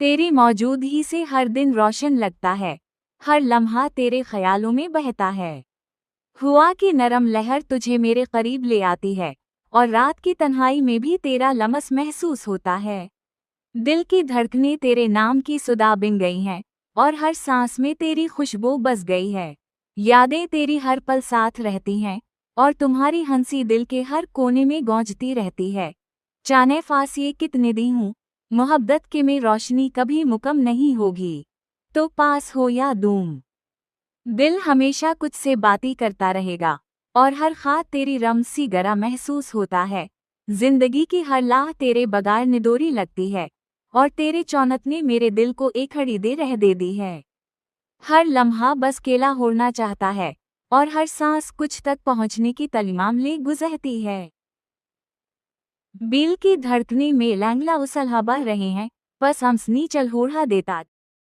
तेरी मौजूदगी से हर दिन रोशन लगता है, हर लम्हा तेरे ख्यालों में बहता है। हुआ की नरम लहर तुझे मेरे करीब ले आती है, और रात की तन्हाई में भी तेरा लमस महसूस होता है। दिल की धड़कनें तेरे नाम की सुदा बिन गई हैं, और हर सांस में तेरी खुशबू बस गई है। यादें तेरी हर पल साथ रहती हैं, और तुम्हारी हंसी दिल के हर कोने में गूंजती रहती है। जाने फास ये कितने दी हूँ, मोहब्बत के में रोशनी कभी मुकम नहीं होगी। तो पास हो या दूर, दिल हमेशा कुछ से बातें करता रहेगा, और हर खात तेरी रमसी गरा महसूस होता है। जिंदगी की हर लाह तेरे बगैर निदोरी लगती है, और तेरे चौनत ने मेरे दिल को एक घड़ी दे रह दे दी है। हर लम्हा बस केला होना चाहता है, और हर सांस कुछ तक पहुंचने की तलीमाम ले गुजरती है। दिल की धड़कने में लैंगला उसल हवा रहे हैं, बस हम स्नी चल होड़ा देता।